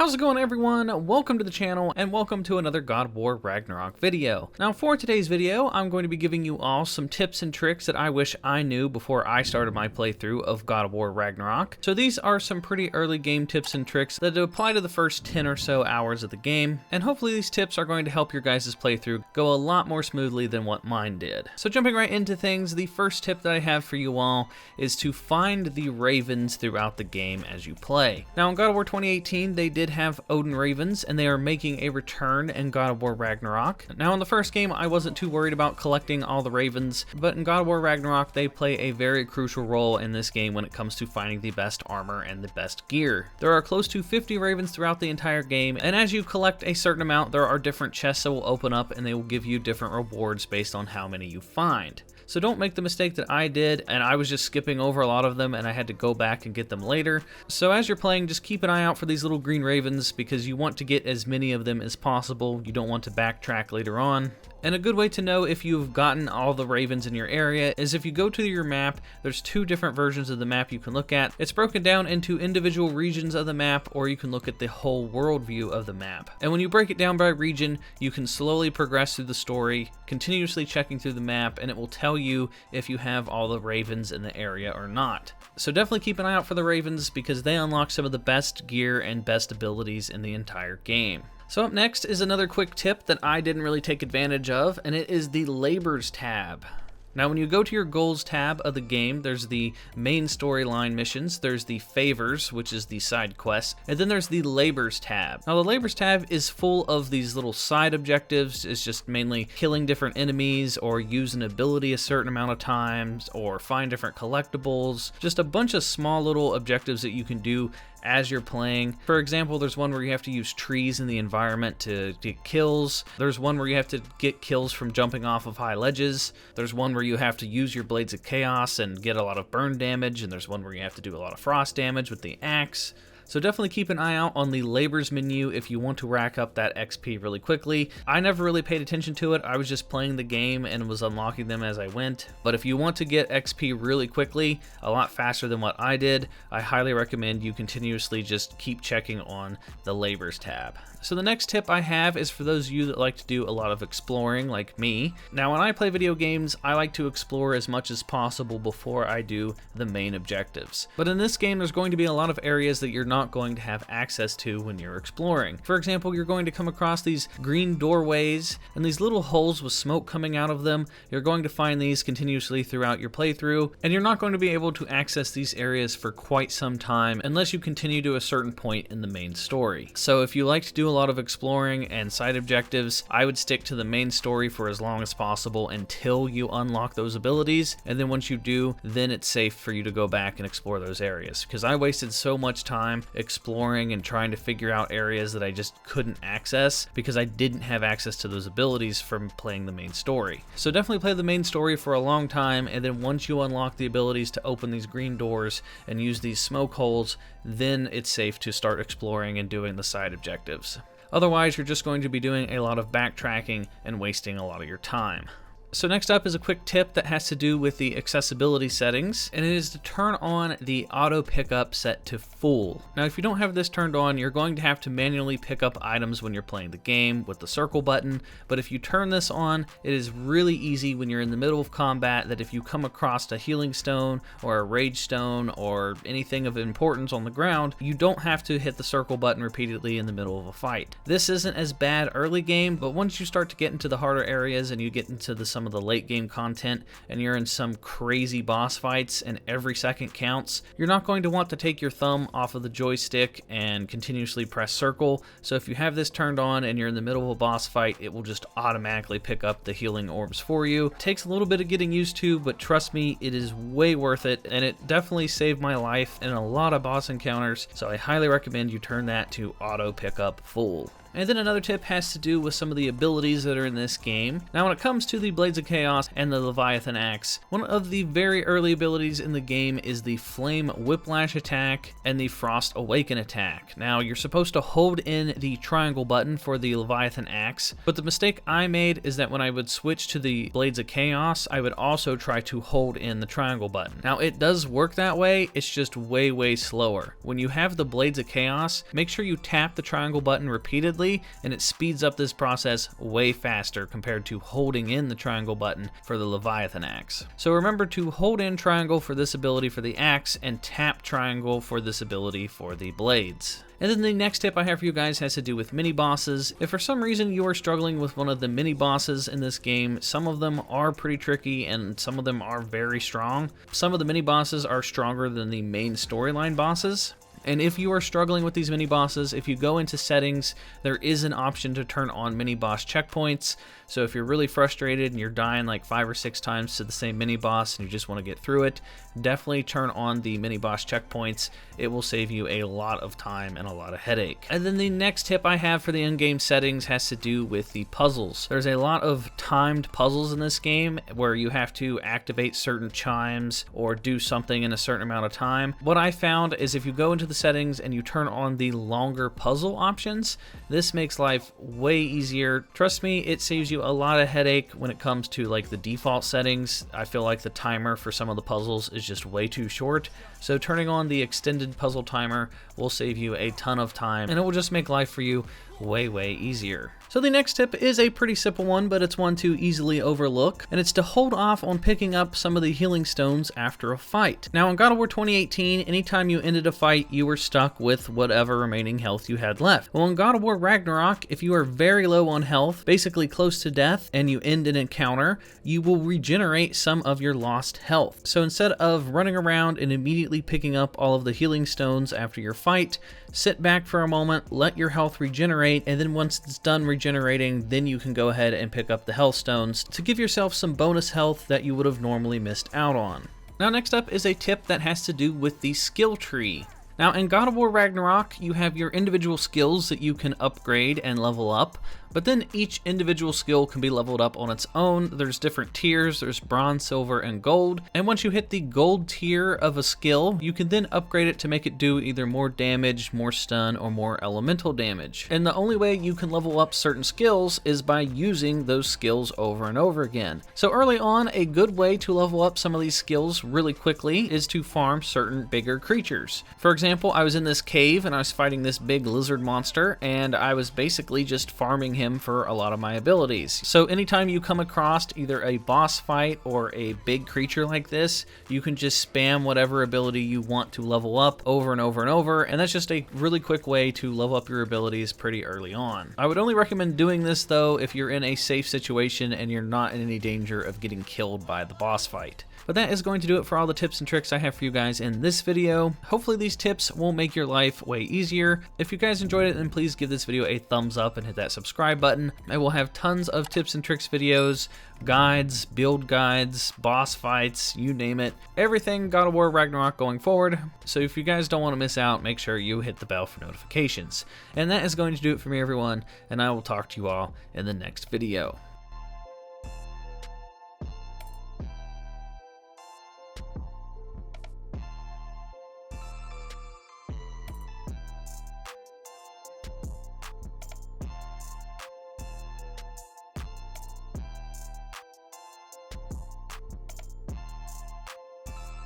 How's it going, everyone? Welcome to the channel and welcome to another God of War Ragnarok video. Now for today's video, I'm going to be giving you all some tips and tricks that I wish I knew before I started my playthrough of God of War Ragnarok. So these are some pretty early game tips and tricks that apply to the first 10 or so hours of the game, and hopefully these tips are going to help your guys' playthrough go a lot more smoothly than what mine did. So jumping right into things, the first tip that I have for you all is to find the ravens throughout the game as you play. Now in God of War 2018, they did have Odin ravens, and they are making a return in God of War Ragnarok. Now in the first game, I wasn't too worried about collecting all the ravens, but in God of War Ragnarok, they play a very crucial role in this game when it comes to finding the best armor and the best gear. There are close to 50 ravens throughout the entire game, and as you collect a certain amount, there are different chests that will open up and they will give you different rewards based on how many you find. So don't make the mistake that I did, and I was just skipping over a lot of them and I had to go back and get them later. So as you're playing, just keep an eye out for these little green ravens because you want to get as many of them as possible. You don't want to backtrack later on. And a good way to know if you've gotten all the ravens in your area is if you go to your map, there's two different versions of the map you can look at. It's broken down into individual regions of the map, or you can look at the whole world view of the map. And when you break it down by region, you can slowly progress through the story, continuously checking through the map, and it will tell you if you have all the ravens in the area or not. So definitely keep an eye out for the ravens because they unlock some of the best gear and best abilities in the entire game. So up next is another quick tip that I didn't really take advantage of, and it is the Labors tab. Now when you go to your goals tab of the game, there's the main storyline missions, there's the favors, which is the side quests, and then there's the labors tab. Now the labors tab is full of these little side objectives. It's just mainly killing different enemies or use an ability a certain amount of times or find different collectibles. Just a bunch of small little objectives that you can do as you're playing. For example, there's one where you have to use trees in the environment to get kills. There's one where you have to get kills from jumping off of high ledges. There's one where you have to use your Blades of Chaos and get a lot of burn damage, and there's one where you have to do a lot of frost damage with the axe. So definitely keep an eye out on the labors menu if you want to rack up that XP really quickly. I never really paid attention to it. I was just playing the game and was unlocking them as I went. But if you want to get XP really quickly, a lot faster than what I did, I highly recommend you continuously just keep checking on the labors tab. So the next tip I have is for those of you that like to do a lot of exploring like me. Now when I play video games, I like to explore as much as possible before I do the main objectives. But in this game, there's going to be a lot of areas that you're not going to have access to when you're exploring. For example, you're going to come across these green doorways and these little holes with smoke coming out of them. You're going to find these continuously throughout your playthrough, and you're not going to be able to access these areas for quite some time unless you continue to a certain point in the main story. So if you like to do a lot of exploring and side objectives, I would stick to the main story for as long as possible until you unlock those abilities, and then once you do, then it's safe for you to go back and explore those areas, because I wasted so much time exploring and trying to figure out areas that I just couldn't access because I didn't have access to those abilities from playing the main story. So definitely play the main story for a long time, and then once you unlock the abilities to open these green doors and use these smoke holes, then it's safe to start exploring and doing the side objectives. Otherwise, you're just going to be doing a lot of backtracking and wasting a lot of your time. So next up is a quick tip that has to do with the accessibility settings, and it is to turn on the auto pickup set to full. Now if you don't have this turned on, you're going to have to manually pick up items when you're playing the game with the circle button, but if you turn this on, it is really easy when you're in the middle of combat that if you come across a healing stone or a rage stone or anything of importance on the ground, you don't have to hit the circle button repeatedly in the middle of a fight. This isn't as bad early game, but once you start to get into the harder areas and you get into some of the late game content and you're in some crazy boss fights and every second counts, you're not going to want to take your thumb off of the joystick and continuously press circle. So if you have this turned on and you're in the middle of a boss fight, it will just automatically pick up the healing orbs for you. It takes a little bit of getting used to, but trust me, it is way worth it, and it definitely saved my life in a lot of boss encounters, so I highly recommend you turn that to auto pickup full. And then another tip has to do with some of the abilities that are in this game. Now when it comes to the Blades of Chaos and the Leviathan Axe, one of the very early abilities in the game is the Flame Whiplash attack and the Frost Awaken attack. Now you're supposed to hold in the triangle button for the Leviathan Axe, but the mistake I made is that when I would switch to the Blades of Chaos, I would also try to hold in the triangle button. Now it does work that way, it's just way slower. When you have the Blades of Chaos, make sure you tap the triangle button repeatedly, and it speeds up this process way faster compared to holding in the triangle button for the Leviathan Axe. So remember to hold in triangle for this ability for the axe and tap triangle for this ability for the blades. And then the next tip I have for you guys has to do with mini bosses. If for some reason you are struggling with one of the mini bosses in this game, some of them are pretty tricky and some of them are very strong. Some of the mini bosses are stronger than the main storyline bosses. And if you are struggling with these mini bosses, if you go into settings, there is an option to turn on mini boss checkpoints. So if you're really frustrated and you're dying like 5 or 6 times to the same mini boss and you just want to get through it, definitely turn on the mini boss checkpoints. It will save you a lot of time and a lot of headache. And then the next tip I have for the in-game settings has to do with the puzzles. There's a lot of timed puzzles in this game where you have to activate certain chimes or do something in a certain amount of time. What I found is if you go into the settings and you turn on the longer puzzle options, this makes life way easier. Trust me, it saves you a lot of headache when it comes to like the default settings. I feel like the timer for some of the puzzles is just way too short. So turning on the extended puzzle timer will save you a ton of time and it will just make life for you way easier. So the next tip is a pretty simple one, but it's one to easily overlook, and it's to hold off on picking up some of the healing stones after a fight. Now in God of War 2018, anytime you ended a fight, you were stuck with whatever remaining health you had left. Well, in God of War Ragnarok, if you are very low on health, basically close to death, and you end an encounter, you will regenerate some of your lost health. So instead of running around and immediately picking up all of the healing stones after your fight, sit back for a moment, let your health regenerate, and then once it's done regenerating, then you can go ahead and pick up the health stones to give yourself some bonus health that you would have normally missed out on. Now next up is a tip that has to do with the skill tree. Now in God of War Ragnarok, you have your individual skills that you can upgrade and level up, but then each individual skill can be leveled up on its own. There's different tiers, there's bronze, silver, and gold, and once you hit the gold tier of a skill, you can then upgrade it to make it do either more damage, more stun, or more elemental damage. And the only way you can level up certain skills is by using those skills over and over again. So early on, a good way to level up some of these skills really quickly is to farm certain bigger creatures. For example, I was in this cave and I was fighting this big lizard monster, and I was basically just farming him for a lot of my abilities. So anytime you come across either a boss fight or a big creature like this, you can just spam whatever ability you want to level up over and over and over, and that's just a really quick way to level up your abilities pretty early on. I would only recommend doing this though if you're in a safe situation and you're not in any danger of getting killed by the boss fight. But that is going to do it for all the tips and tricks I have for you guys in this video. Hopefully these tips will make your life way easier. If you guys enjoyed it, then please give this video a thumbs up and hit that subscribe button. I will have tons of tips and tricks videos, guides, build guides, boss fights, you name it. Everything God of War Ragnarok going forward. So if you guys don't want to miss out, make sure you hit the bell for notifications. And that is going to do it for me, everyone, and I will talk to you all in the next video.